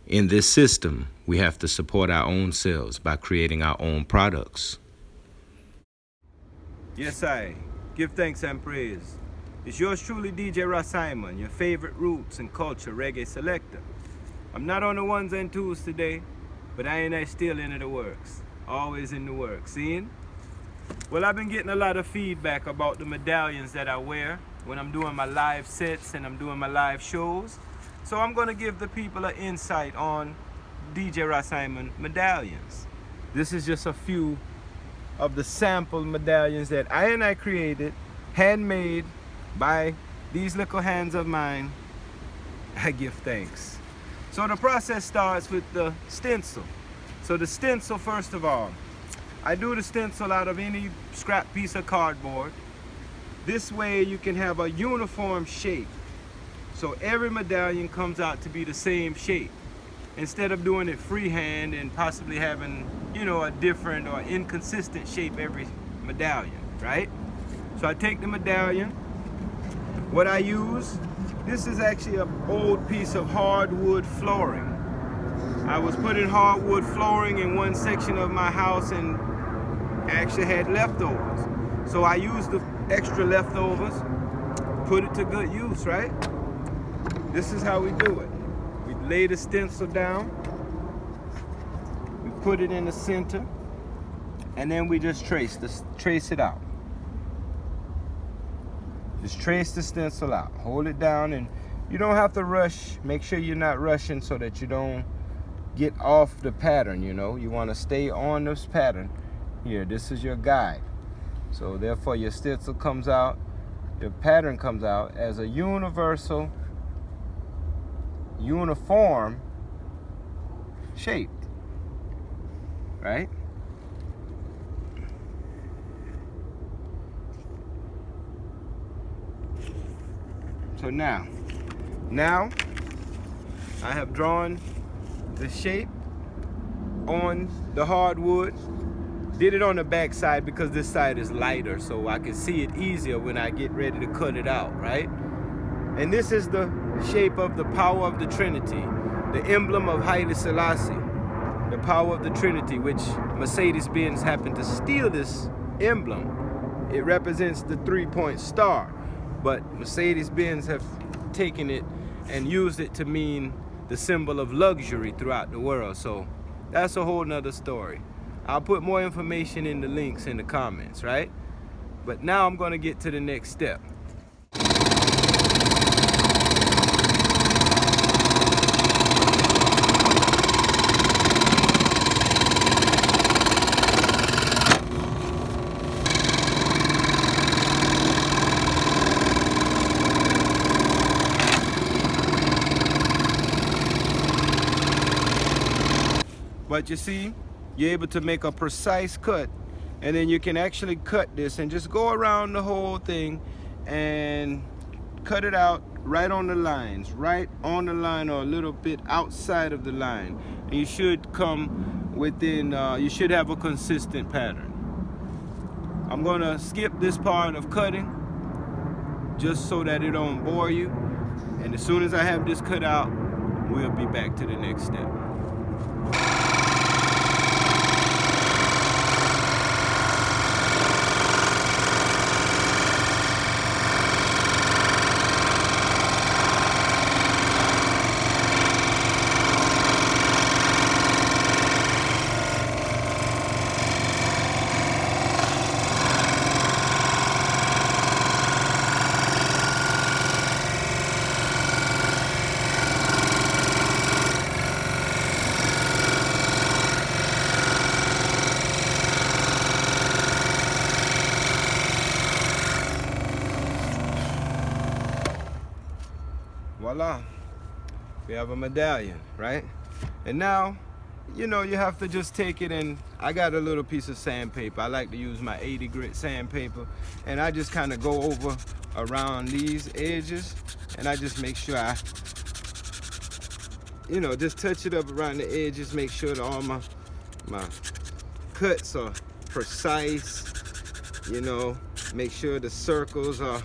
In this system, we have to support our own selves by creating our own products. Yes, I give thanks and praise. It's yours truly, j-ras-imon, your favorite roots and culture reggae selector. I'm not on the ones and twos today, but I still into the works. Always in the works. Seeing? Well, I've been getting a lot of feedback about the medallions that I wear when I'm doing my live sets and I'm doing my live shows. So I'm going to give the people an insight on j-ras-imon medallions. This is just a few of the sample medallions that I created, handmade by these little hands of mine. I give thanks. So the process starts with the stencil. So the stencil, first of all, I do the stencil out of any scrap piece of cardboard. This way you can have a uniform shape. So every medallion comes out to be the same shape, instead of doing it freehand and possibly having, a different or inconsistent shape every medallion, right? So I take the medallion. What I use, this is actually an old piece of hardwood flooring. I was putting hardwood flooring in one section of my house and actually had leftovers. So I used the extra leftovers, put it to good use, right? This is how we do it. We lay the stencil down, we put it in the center, and then we just trace it out. Just trace the stencil out. Hold it down, and you don't have to rush. Make sure you're not rushing so that you don't get off the pattern, You want to stay on this pattern. Here, this is your guide. So therefore your stencil comes out, your pattern comes out as a uniform shape, right? So now I have drawn the shape on the hardwood. Did it on the back side because this side is lighter, so I can see it easier when I get ready to cut it out, right? And this is the shape of the power of the Trinity, the emblem of Haile Selassie, the power of the Trinity, which Mercedes-Benz happened to steal this emblem. It represents the 3-point star, but Mercedes-Benz have taken it and used it to mean the symbol of luxury throughout the world. So that's a whole nother story. I'll put more information in the links in the comments, right? But now I'm going to get to the next step. But you see, you're able to make a precise cut, and then you can actually cut this and just go around the whole thing and cut it out right on the lines, right on the line or a little bit outside of the line. And you should come within, you should have a consistent pattern. I'm gonna skip this part of cutting just so that it don't bore you. And as soon as I have this cut out, we'll be back to the next step. Voila, we have a medallion, right? And now, you have to just take it, and I got a little piece of sandpaper. I like to use my 80 grit sandpaper, and I just kind of go over around these edges, and I just make sure I, just touch it up around the edges, make sure that all my cuts are precise, make sure the circles are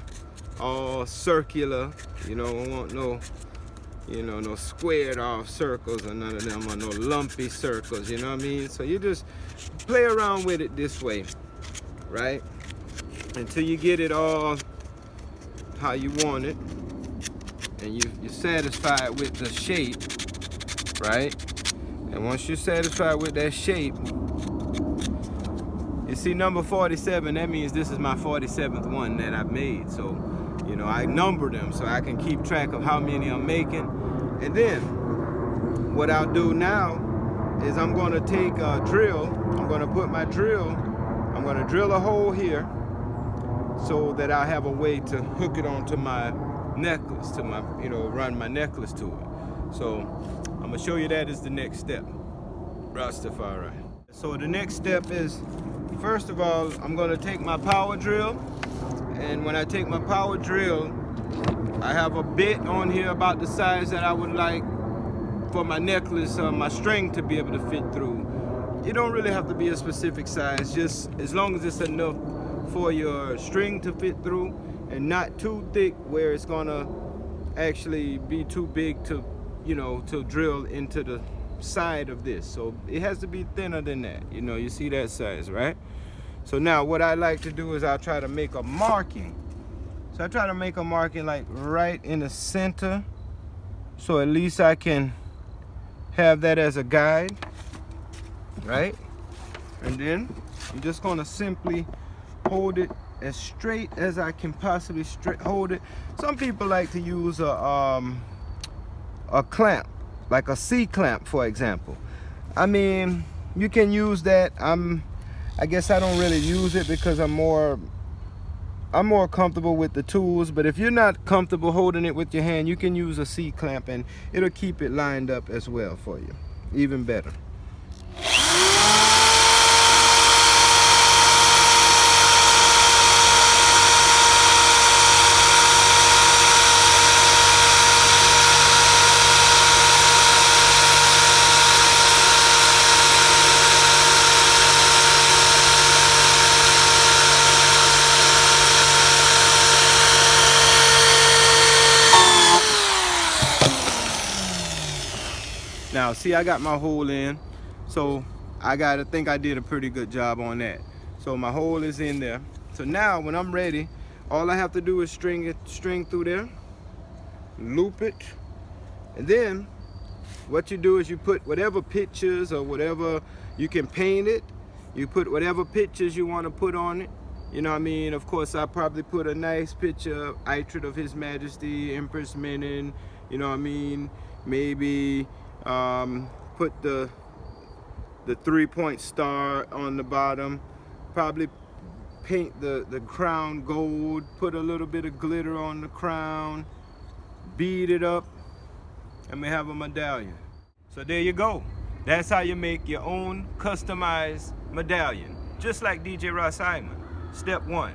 all circular. You don't want no you know, no squared off circles or none of them, or no lumpy circles, you know what I mean? So you just play around with it this way, right? Until you get it all how you want it, and you're satisfied with the shape, right? And once you're satisfied with that shape, you see number 47, that means this is my 47th one that I've made. So, you know, I number them so I can keep track of how many I'm making. And then what I'll do now is I'm gonna take a drill, I'm gonna put my drill, I'm gonna drill a hole here so that I have a way to hook it onto my necklace, to my, you know, run my necklace to it. So I'm gonna show you that as the next step. Rastafari. So the next step is, first of all, I'm gonna take my power drill, and when I take my power drill, I have a bit on here about the size that I would like for my necklace, my string to be able to fit through. You don't really have to be a specific size, just as long as it's enough for your string to fit through and not too thick where it's gonna actually be too big to, you know, to drill into the side of this. So it has to be thinner than that. You know, you see that size, right? So now what I like to do is I'll try to make a marking. So I try to make a marking like right in the center, so at least I can have that as a guide, right? And then I'm just gonna simply hold it as straight as I can possibly hold it. Some people like to use a clamp, like a C-clamp, for example. I mean, you can use that. I guess I don't really use it because I'm more comfortable with the tools. But if you're not comfortable holding it with your hand, you can use a C-clamp and it'll keep it lined up as well for you, even better. Now, see, I got my hole in, so I gotta think I did a pretty good job on that. So my hole is in there. So now, when I'm ready, all I have to do is string through there, loop it, and then what you do is you put whatever pictures or whatever, you can paint it. You put whatever pictures you want to put on it. You know what I mean? Of course, I probably put a nice picture of Itrid of His Majesty, Empress Menen. You know what I mean? Maybe put the 3-point star on the bottom, probably paint the crown gold, put a little bit of glitter on the crown, bead it up, and we have a medallion. So there you go. That's how you make your own customized medallion, just like j-ras-imon. Step 1.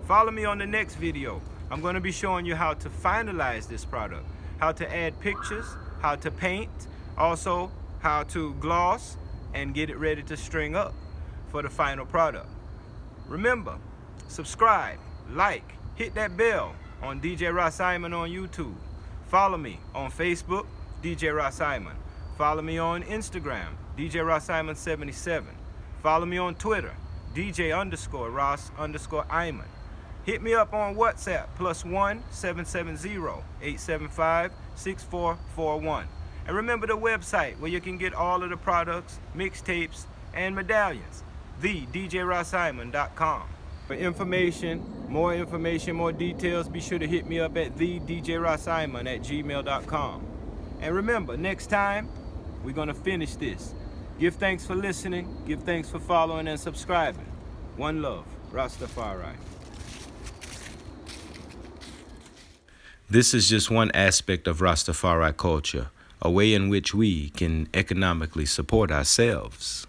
Follow me on the next video. I'm going to be showing you how to finalize this product, how to add pictures, how to paint, also how to gloss and get it ready to string up for the final product. Remember, subscribe, like, hit that bell on j-ras-imon on YouTube. Follow me on Facebook, j-ras-imon. Follow me on Instagram, j-ras-imon77. Follow me on Twitter, DJ_Ras_Imon. Hit me up on WhatsApp, +1 770 875 6441. And remember the website where you can get all of the products, mixtapes, and medallions, thedjrasimon.com. For information, more details, be sure to hit me up at thedjrasimon@gmail.com. And remember, next time, we're going to finish this. Give thanks for listening, give thanks for following and subscribing. One love, Rastafari. This is just one aspect of Rastafari culture, a way in which we can economically support ourselves.